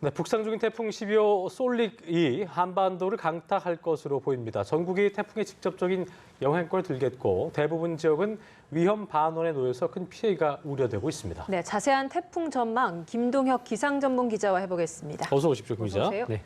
네, 북상 중인 태풍 12호 솔릭이 한반도를 강타할 것으로 보입니다. 전국이 태풍의 직접적인 영향권을 들겠고 대부분 지역은 위험 반원에 놓여서 큰 피해가 우려되고 있습니다. 네, 자세한 태풍 전망 김동혁 기상 전문 기자와 해보겠습니다. 어서 오십시오, 김 기자. 어서 오세요. 네.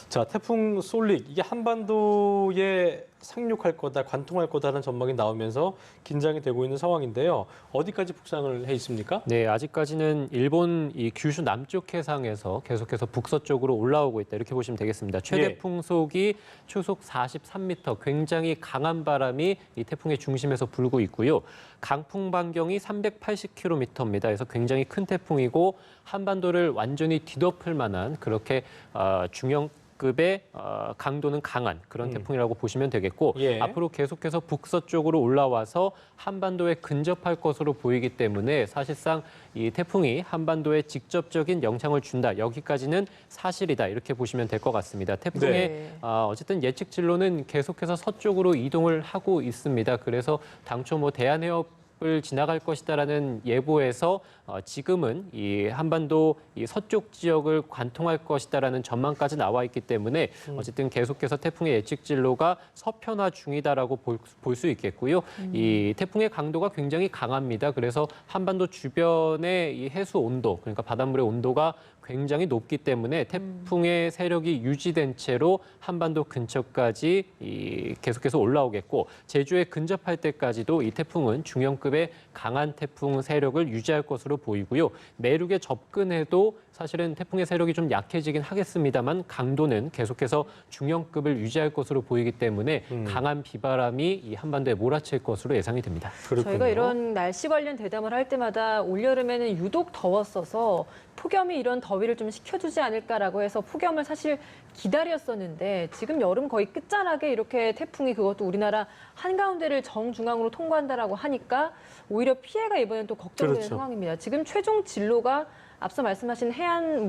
자, 태풍 솔릭 이게 한반도에 상륙할 거다, 관통할 거다라는 전망이 나오면서 긴장이 되고 있는 상황인데요. 어디까지 북상을 해 있습니까? 네, 아직까지는 일본 이 규슈 남쪽 해상에서 계속해서 북서쪽으로 올라오고 있다 이렇게 보시면 되겠습니다. 최대 풍속이 초속 43m, 굉장히 강한 바람이 이 태풍의 중심에서 불고 있고요. 강풍 반경이 380km입니다. 그래서 굉장히 큰 태풍이고 한반도를 완전히 뒤덮을 만한 그렇게 중형급의 강도는 강한 그런 태풍이라고 보시면 되겠고 앞으로 계속해서 북서쪽으로 올라와서 한반도에 근접할 것으로 보이기 때문에 사실상 이 태풍이 한반도에 직접적인 영향을 준다. 여기까지는 사실이다. 이렇게 보시면 될 것 같습니다. 태풍의 어쨌든 예측 진로는 계속해서 서쪽으로 이동을 하고 있습니다. 그래서 당초 대한해협을 지나갈 것이다라는 예보에서 지금은 이 한반도 이 서쪽 지역을 관통할 것이다라는 전망까지 나와 있기 때문에 어쨌든 계속해서 태풍의 예측 진로가 서편화 중이다라고 볼 수 있겠고요. 이 태풍의 강도가 굉장히 강합니다. 그래서 한반도 주변의 이 해수 온도, 그러니까 바닷물의 온도가 굉장히 높기 때문에 태풍의 세력이 유지된 채로 한반도 근처까지 계속해서 올라오겠고 제주에 근접할 때까지도 이 태풍은 중형급의 강한 태풍 세력을 유지할 것으로 보이고요. 내륙에 접근해도 사실은 태풍의 세력이 좀 약해지긴 하겠습니다만 강도는 계속해서 중형급을 유지할 것으로 보이기 때문에 강한 비바람이 이 한반도에 몰아칠 것으로 예상이 됩니다. 그렇군요. 저희가 이런 날씨 관련 대담을 할 때마다 올여름에는 유독 더웠어서 폭염이 이런 더위를 좀 식혀주지 않을까라고 해서 폭염을 사실 기다렸었는데 지금 여름 거의 끝자락에 이렇게 태풍이 그것도 우리나라 한가운데를 정중앙으로 통과한다라고 하니까 오히려 피해가 이번엔 또 걱정되는 상황입니다. 지금 최종 진로가 앞서 말씀하신 해안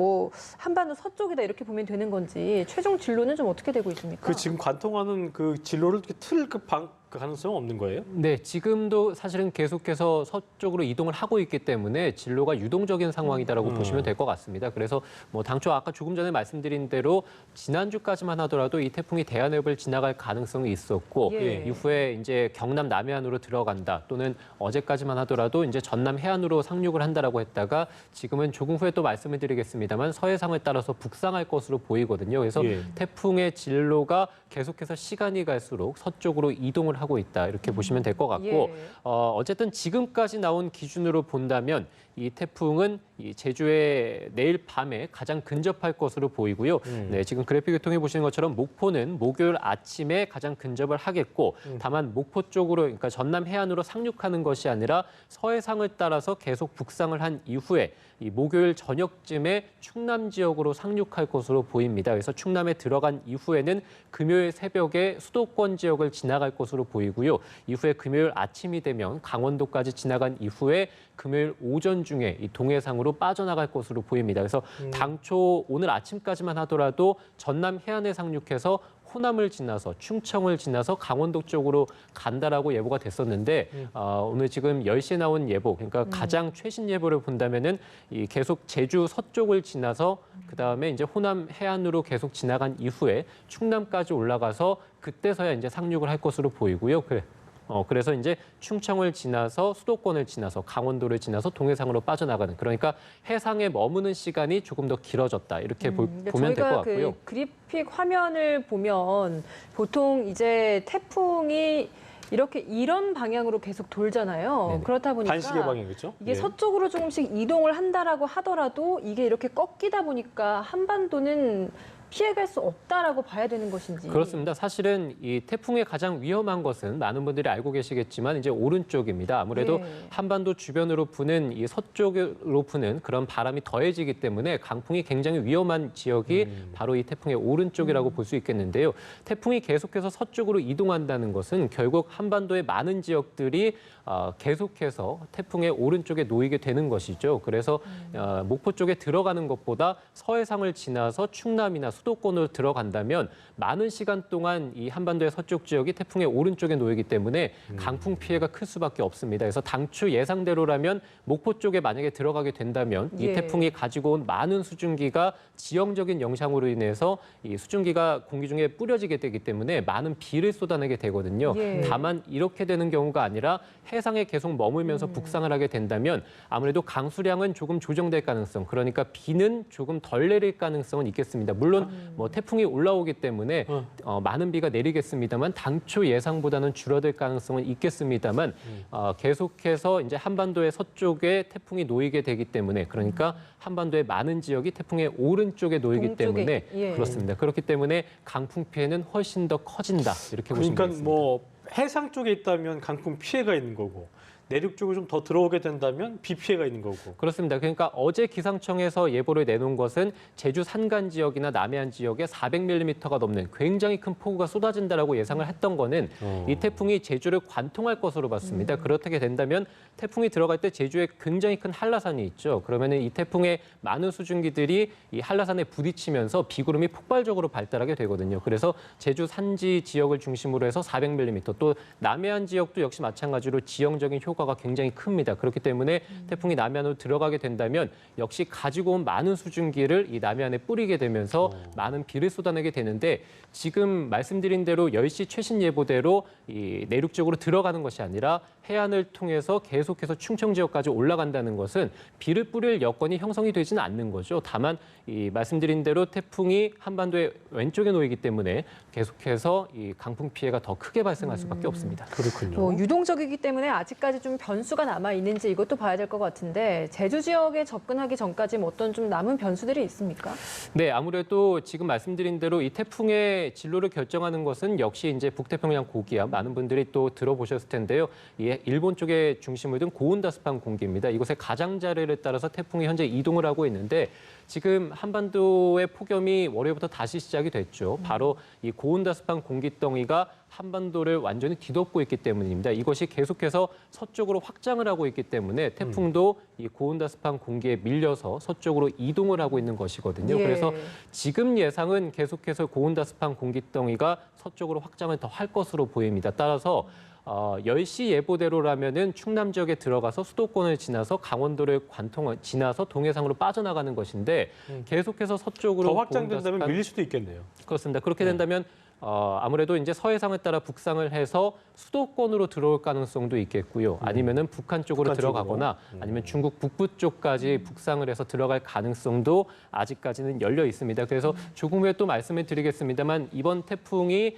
한반도 서쪽이다 이렇게 보면 되는 건지 최종 진로는 좀 어떻게 되고 있습니까? 그 지금 관통하는 그 진로를 틀 그 가능성은 없는 거예요? 네, 지금도 사실은 계속해서 서쪽으로 이동을 하고 있기 때문에 진로가 유동적인 상황이다라고 보시면 될 것 같습니다. 그래서 당초 아까 조금 전에 말씀드린 대로 지난주까지만 하더라도 이 태풍이 대한해협을 지나갈 가능성이 있었고 이후에 이제 경남 남해안으로 들어간다 또는 어제까지만 하더라도 이제 전남 해안으로 상륙을 한다라고 했다가 지금은 조금 후에 또 말씀을 드리겠습니다만 서해상을 따라서 북상할 것으로 보이거든요. 그래서 태풍의 진로가 계속해서 시간이 갈수록 서쪽으로 이동을 하고 있다 이렇게 보시면 될 것 같고 어쨌든 지금까지 나온 기준으로 본다면 이 태풍은 이 제주에 내일 밤에 가장 근접할 것으로 보이고요. 네, 지금 그래픽을 통해 보시는 것처럼 목포는 목요일 아침에 가장 근접을 하겠고 다만 목포 쪽으로 그러니까 전남 해안으로 상륙하는 것이 아니라 서해상을 따라서 계속 북상을 한 이후에 이 목요일 저녁쯤에 충남 지역으로 상륙할 것으로 보입니다. 그래서 충남에 들어간 이후에는 금요일 새벽에 수도권 지역을 지나갈 것으로 보이고요. 이후에 금요일 아침이 되면 강원도까지 지나간 이후에 금요일 오전 중에 이 동해상으로 빠져나갈 것으로 보입니다. 그래서 당초 오늘 아침까지만 하더라도 전남 해안에 상륙해서 호남을 지나서 충청을 지나서 강원도 쪽으로 간다라고 예보가 됐었는데 오늘 지금 10시에 나온 예보, 그러니까 가장 최신 예보를 본다면은 계속 제주 서쪽을 지나서 그다음에 이제 호남 해안으로 계속 지나간 이후에 충남까지 올라가서 그때서야 이제 상륙을 할 것으로 보이고요. 그래서 이제 충청을 지나서 수도권을 지나서 강원도를 지나서 동해상으로 빠져나가는 그러니까 해상에 머무는 시간이 조금 더 길어졌다 이렇게 보면 될 것 같고요. 저희가 그 그래픽 화면을 보면 보통 이제 태풍이 이런 방향으로 계속 돌잖아요. 네네. 그렇다 보니까 반시계 방향이죠. 이게 서쪽으로 조금씩 이동을 한다라고 하더라도 이게 이렇게 꺾이다 보니까 한반도는 피해갈 수 없다라고 봐야 되는 것인지. 그렇습니다. 사실은 이 태풍의 가장 위험한 것은 많은 분들이 알고 계시겠지만 이제 오른쪽입니다. 아무래도 한반도 주변으로 부는 이 서쪽으로 부는 그런 바람이 더해지기 때문에 강풍이 굉장히 위험한 지역이 바로 이 태풍의 오른쪽이라고 볼 수 있겠는데요. 태풍이 계속해서 서쪽으로 이동한다는 것은 결국 한반도의 많은 지역들이 계속해서 태풍의 오른쪽에 놓이게 되는 것이죠. 그래서 목포 쪽에 들어가는 것보다 서해상을 지나서 충남이나 수도권으로 들어간다면 많은 시간 동안 이 한반도의 서쪽 지역이 태풍의 오른쪽에 놓이기 때문에 강풍 피해가 클 수밖에 없습니다. 그래서 당초 예상대로라면 목포 쪽에 만약에 들어가게 된다면 이 예. 태풍이 가지고 온 많은 수증기가 지형적인 영향으로 인해서 이 수증기가 공기 중에 뿌려지게 되기 때문에 많은 비를 쏟아내게 되거든요. 예. 다만 이렇게 되는 경우가 아니라 해상에 계속 머물면서 북상을 하게 된다면 아무래도 강수량은 조금 조정될 가능성, 그러니까 비는 조금 덜 내릴 가능성은 있겠습니다. 물론 뭐 태풍이 올라오기 때문에 많은 비가 내리겠습니다만 당초 예상보다는 줄어들 가능성은 있겠습니다만 계속해서 이제 한반도의 서쪽에 태풍이 놓이게 되기 때문에, 그러니까 한반도의 많은 지역이 태풍의 오른쪽에 놓이기 동쪽에, 때문에 예. 그렇습니다. 그렇기 때문에 강풍 피해는 훨씬 더 커진다, 이렇게 보시면 그러니까 되겠습니다. 뭐 해상 쪽에 있다면 강풍 피해가 있는 거고 내륙 쪽으로 좀 더 들어오게 된다면 비 피해가 있는 거고. 그렇습니다. 그러니까 어제 기상청에서 예보를 내놓은 것은 제주 산간 지역이나 남해안 지역에 400mm가 넘는 굉장히 큰 폭우가 쏟아진다라고 예상을 했던 거는 이 태풍이 제주를 관통할 것으로 봤습니다. 그렇게 된다면 태풍이 들어갈 때 제주에 굉장히 큰 한라산이 있죠. 그러면 이 태풍의 많은 수증기들이 이 한라산에 부딪히면서 비구름이 폭발적으로 발달하게 되거든요. 그래서 제주 산지 지역을 중심으로 해서 400mm, 또 남해안 지역도 역시 마찬가지로 지형적인 효과가 굉장히 큽니다. 그렇기 때문에 태풍이 남해안으로 들어가게 된다면 역시 가지고 온 많은 수증기를 이 남해안에 뿌리게 되면서 많은 비를 쏟아내게 되는데, 지금 말씀드린 대로 10시 최신 예보대로 이 내륙 쪽으로 들어가는 것이 아니라 해안을 통해서 계속해서 충청 지역까지 올라간다는 것은 비를 뿌릴 여건이 형성이 되지는 않는 거죠. 다만 이 말씀드린 대로 태풍이 한반도의 왼쪽에 놓이기 때문에 계속해서 이 강풍 피해가 더 크게 발생할 수밖에 없습니다. 그렇군요. 뭐 유동적이기 때문에 아직까지 좀 변수가 남아 있는지 이것도 봐야 될 것 같은데, 제주 지역에 접근하기 전까지 뭐 어떤 좀 남은 변수들이 있습니까? 네, 아무래도 지금 말씀드린 대로 이 태풍의 진로를 결정하는 것은 역시 이제 북태평양 고기압, 많은 분들이 또 들어보셨을 텐데요. 이 일본 쪽에 중심을 둔 고온다습한 공기입니다. 이곳의 가장자리를 따라서 태풍이 현재 이동을 하고 있는데, 지금 한반도의 폭염이 월요일부터 다시 시작이 됐죠. 바로 이 고온다습한 공기덩이가 한반도를 완전히 뒤덮고 있기 때문입니다. 이것이 계속해서 서쪽으로 확장을 하고 있기 때문에 태풍도 이 고온다습한 공기에 밀려서 서쪽으로 이동을 하고 있는 것이거든요. 예. 그래서 지금 예상은 계속해서 고온다습한 공기덩이가 서쪽으로 확장을 더 할 것으로 보입니다. 따라서 10시 예보대로라면은 충남 지역에 들어가서 수도권을 지나서 강원도를 지나서 동해상으로 빠져나가는 것인데, 계속해서 서쪽으로 더 확장된다면 고온다습한- 밀릴 수도 있겠네요. 그렇습니다. 그렇게 된다면 아무래도 이제 서해상을 따라 북상을 해서 수도권으로 들어올 가능성도 있겠고요. 아니면은 북한 쪽으로 북한 들어가거나 아니면 중국 북부 쪽까지 북상을 해서 들어갈 가능성도 아직까지는 열려 있습니다. 그래서 조금 후에 또 말씀을 드리겠습니다만, 이번 태풍이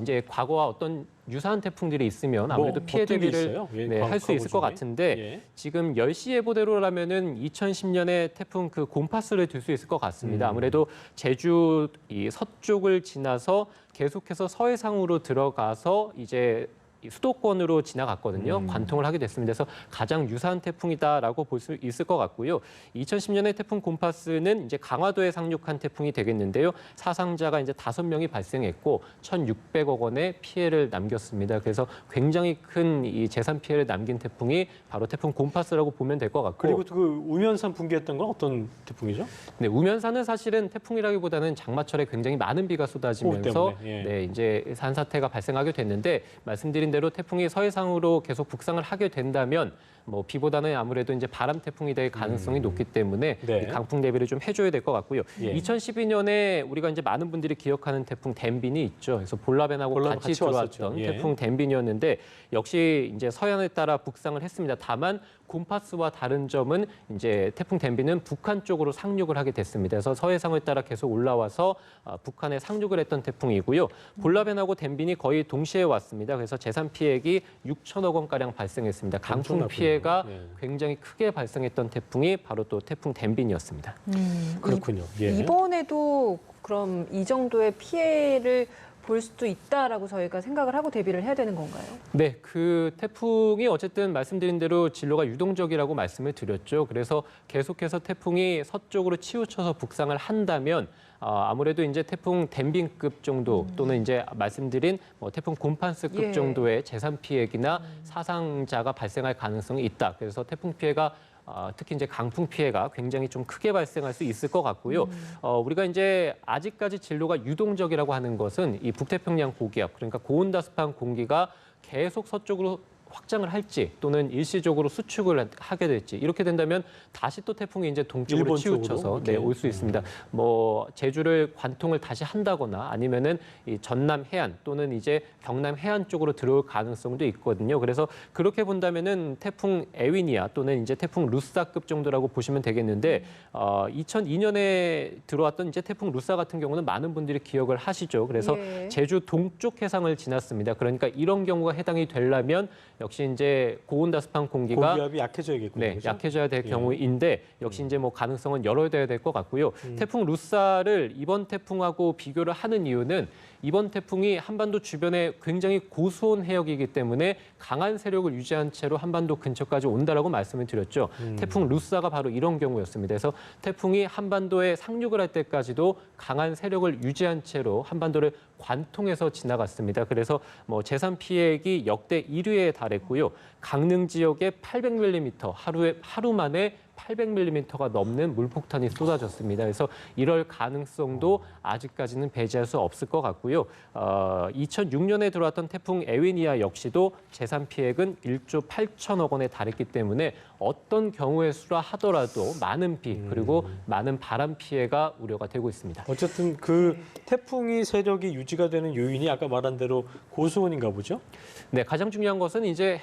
이제 과거와 어떤 유사한 태풍들이 있으면 아무래도 뭐 피해 어떤 게 대비를 있어요? 예, 할 수 있을 것 과거 중에? 같은데, 예. 지금 10시 예보대로라면은 2010년에 태풍 그 곰파스를 들 수 있을 것 같습니다. 아무래도 제주 이 서쪽을 지나서 계속해서 서해상으로 들어가서 이제 이 수도권으로 지나갔거든요. 관통을 하게 됐습니다. 그래서 가장 유사한 태풍이다라고 볼 수 있을 것 같고요. 2010년의 태풍 곰파스는 이제 강화도에 상륙한 태풍이 되겠는데요. 사상자가 이제 5명이 발생했고 1,600억 원의 피해를 남겼습니다. 그래서 굉장히 큰 이 재산 피해를 남긴 태풍이 바로 태풍 곰파스라고 보면 될 것 같고. 그리고 그 우면산 붕괴했던 건 어떤 태풍이죠? 네, 우면산은 사실은 태풍이라기보다는 장마철에 굉장히 많은 비가 쏟아지면서 때문에, 예. 네, 이제 산사태가 발생하게 됐는데, 말씀드린 대로 태풍이 서해상으로 계속 북상을 하게 된다면 뭐 비보다는 아무래도 이제 바람 태풍이 될 가능성이 높기 때문에 네. 이 강풍 대비를 좀 해줘야 될 것 같고요. 예. 2012년에 우리가 이제 많은 분들이 기억하는 태풍 댐빈이 있죠. 그래서 볼라벤하고 볼라벤 같이 같이 들어왔던 왔었죠. 예. 태풍 댐빈이었는데, 역시 이제 서해안에 따라 북상을 했습니다. 다만 곰파스와 다른 점은 이제 태풍 댐빈은 북한 쪽으로 상륙을 하게 됐습니다. 그래서 서해상을 따라 계속 올라와서 북한에 상륙을 했던 태풍이고요. 볼라벤하고 댐빈이 거의 동시에 왔습니다. 그래서 재산 피해액이 6천억 원가량 발생했습니다. 강풍 엄청나군요. 피해가 예. 굉장히 크게 발생했던 태풍이 바로 또 태풍 댐빈이었습니다. 그렇군요. 예. 이번에도 그럼 이 정도의 피해를 볼 수도 있다라고 저희가 생각을 하고 대비를 해야 되는 건가요? 네, 그 태풍이 어쨌든 말씀드린 대로 진로가 유동적이라고 말씀을 드렸죠. 그래서 계속해서 태풍이 서쪽으로 치우쳐서 북상을 한다면 아무래도 이제 태풍 댐빈급 정도 또는 이제 말씀드린 뭐 태풍 곰파스급 예. 정도의 재산 피해액이나 사상자가 발생할 가능성이 있다. 그래서 태풍 피해가 특히 이제 강풍 피해가 굉장히 좀 크게 발생할 수 있을 것 같고요. 우리가 이제 아직까지 진로가 유동적이라고 하는 것은 이 북태평양 고기압, 그러니까 고온다습한 공기가 계속 서쪽으로 확장을 할지 또는 일시적으로 수축을 하게 될지 이렇게 된다면 다시 또 태풍이 이제 동쪽으로 일본 치우쳐서 쪽으로? 올 수 있습니다. 뭐 제주를 관통을 다시 한다거나 아니면은 이 전남 해안 또는 이제 경남 해안 쪽으로 들어올 가능성도 있거든요. 그래서 그렇게 본다면은 태풍 에위니아 또는 이제 태풍 루사급 정도라고 보시면 되겠는데 2002년에 들어왔던 이제 태풍 루사 같은 경우는 많은 분들이 기억을 하시죠. 그래서 예. 제주 동쪽 해상을 지났습니다. 그러니까 이런 경우가 해당이 되려면 역시 이제 고온다습한 공기가 고기압이 약해져야겠군요. 네, 그죠? 약해져야 될 예. 경우인데 역시 이제 뭐 가능성은 열어둬야 될 것 같고요. 태풍 루사를 이번 태풍하고 비교를 하는 이유는 이번 태풍이 한반도 주변에 굉장히 고수온 해역이기 때문에 강한 세력을 유지한 채로 한반도 근처까지 온다라고 말씀을 드렸죠. 태풍 루사가 바로 이런 경우였습니다. 그래서 태풍이 한반도에 상륙을 할 때까지도 강한 세력을 유지한 채로 한반도를 관통해서 지나갔습니다. 그래서 뭐 재산 피해액이 역대 1위에 달했고요. 강릉 지역에 800mm 하루 만에 800mm가 넘는 물폭탄이 쏟아졌습니다. 그래서 이럴 가능성도 아직까지는 배제할 수 없을 것 같고요. 2006년에 들어왔던 태풍 에위니아 역시도 재산 피해액은 1조 8천억 원에 달했기 때문에 어떤 경우의 수라 하더라도 많은 비 그리고 많은 바람 피해가 우려가 되고 있습니다. 어쨌든 그 태풍이 세력이 유지가 되는 요인이 아까 말한 대로 고수온인가 보죠? 네, 가장 중요한 것은 이제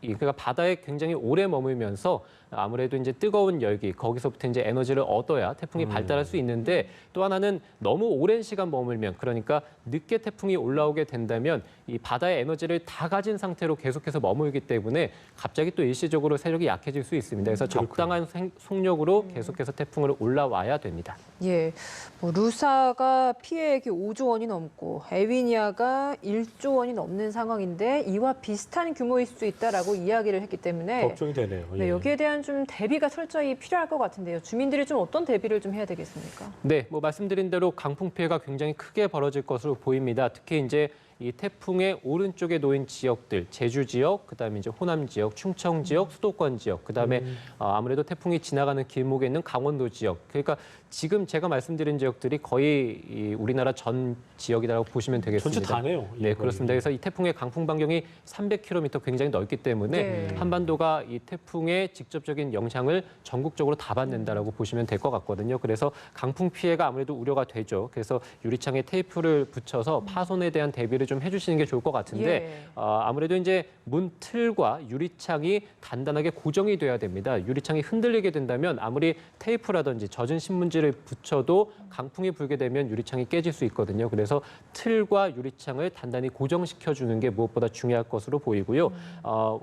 그러니까 바다에 굉장히 오래 머물면서 아무래도 이제 뜨거운 열기, 거기서부터 이제 에너지를 얻어야 태풍이 발달할 수 있는데 또 하나는 너무 오랜 시간 머물면 그러니까 늦게 태풍이 올라오게 된다면 이 바다의 에너지를 다 가진 상태로 계속해서 머물기 때문에 갑자기 또 일시적으로 세력이 약해질 수 있습니다. 그래서 적당한 속력으로 계속해서 태풍으로 올라와야 됩니다. 예, 뭐 루사가 피해액이 5조 원이 넘고 에위니아가 1조 원이 넘는 상황인데 이와 비슷한 규모일 수 있다라고 이야기를 했기 때문에 걱정이 되네요. 네, 예. 여기에 대한 좀 대비가 철저히 필요할 것 같은데요. 주민들이 좀 어떤 대비를 좀 해야 되겠습니까? 네, 뭐 말씀드린 대로 강풍 피해가 굉장히 크게 벌어질 것으로 보입니다. 특히 이제 이 태풍의 오른쪽에 놓인 지역들, 제주 지역, 그다음에 이제 호남 지역, 충청 지역, 수도권 지역, 그다음에 아무래도 태풍이 지나가는 길목에 있는 강원도 지역. 그러니까 지금 제가 말씀드린 지역들이 거의 이 우리나라 전 지역이라고 보시면 되겠습니다. 전체 다네요. 네, 그렇습니다. 그래서 이 태풍의 강풍 반경이 300km 굉장히 넓기 때문에 네. 한반도가 이 태풍의 직접적인 영향을 전국적으로 다 받는다라고 보시면 될 것 같거든요. 그래서 강풍 피해가 아무래도 우려가 되죠. 그래서 유리창에 테이프를 붙여서 파손에 대한 대비를 좀 해주시는 게 좋을 것 같은데 예. 아무래도 이제 문 틀과 유리창이 단단하게 고정이 돼야 됩니다. 유리창이 흔들리게 된다면 아무리 테이프라든지 젖은 신문지를 붙여도 강풍이 불게 되면 유리창이 깨질 수 있거든요. 그래서 틀과 유리창을 단단히 고정시켜 주는 게 무엇보다 중요할 것으로 보이고요.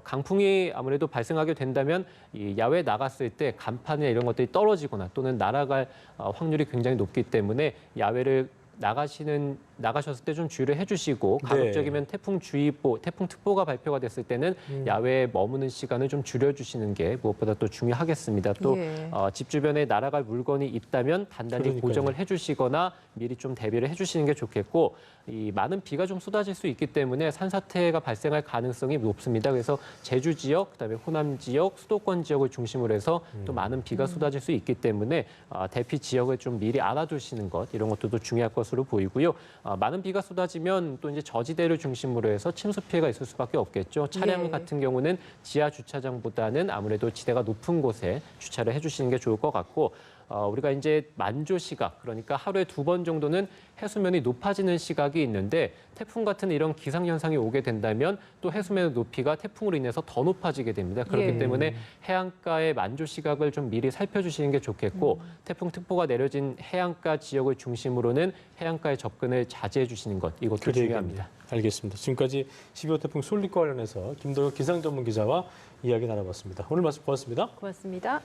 강풍이 아무래도 발생하게 된다면 이 야외에 나갔을 때 간판이나 이런 것들이 떨어지거나 또는 날아갈 확률이 굉장히 높기 때문에 야외를 나가셨을 때 좀 주의를 해주시고 가급적이면 태풍주의보, 태풍특보가 발표가 됐을 때는 야외에 머무는 시간을 좀 줄여주시는 게 무엇보다 또 중요하겠습니다. 또 예. 집 주변에 날아갈 물건이 있다면 단단히 그러니까요. 고정을 해주시거나 미리 좀 대비를 해주시는 게 좋겠고 이 많은 비가 좀 쏟아질 수 있기 때문에 산사태가 발생할 가능성이 높습니다. 그래서 제주 지역, 그다음에 호남 지역, 수도권 지역을 중심으로 해서 또 많은 비가 쏟아질 수 있기 때문에 대피 지역을 좀 미리 알아두시는 것 이런 것도 중요할 것으로 보이고요. 많은 비가 쏟아지면 또 이제 저지대를 중심으로 해서 침수 피해가 있을 수밖에 없겠죠. 차량 예. 같은 경우는 지하 주차장보다는 아무래도 지대가 높은 곳에 주차를 해주시는 게 좋을 것 같고 우리가 이제 만조 시각, 그러니까 하루에 2번 정도는 해수면이 높아지는 시각이 있는데 태풍 같은 이런 기상현상이 오게 된다면 또 해수면의 높이가 태풍으로 인해서 더 높아지게 됩니다. 그렇기 예. 때문에 해안가의 만조 시각을 좀 미리 살펴주시는 게 좋겠고 태풍특보가 내려진 해안가 지역을 중심으로는 해안가에 접근을 자제해 주시는 것, 이것도 중요합니다. 알겠습니다. 지금까지 12호 태풍 솔릭과 관련해서 김도혁 기상전문기자와 이야기 나눠봤습니다. 오늘 말씀 고맙습니다. 고맙습니다.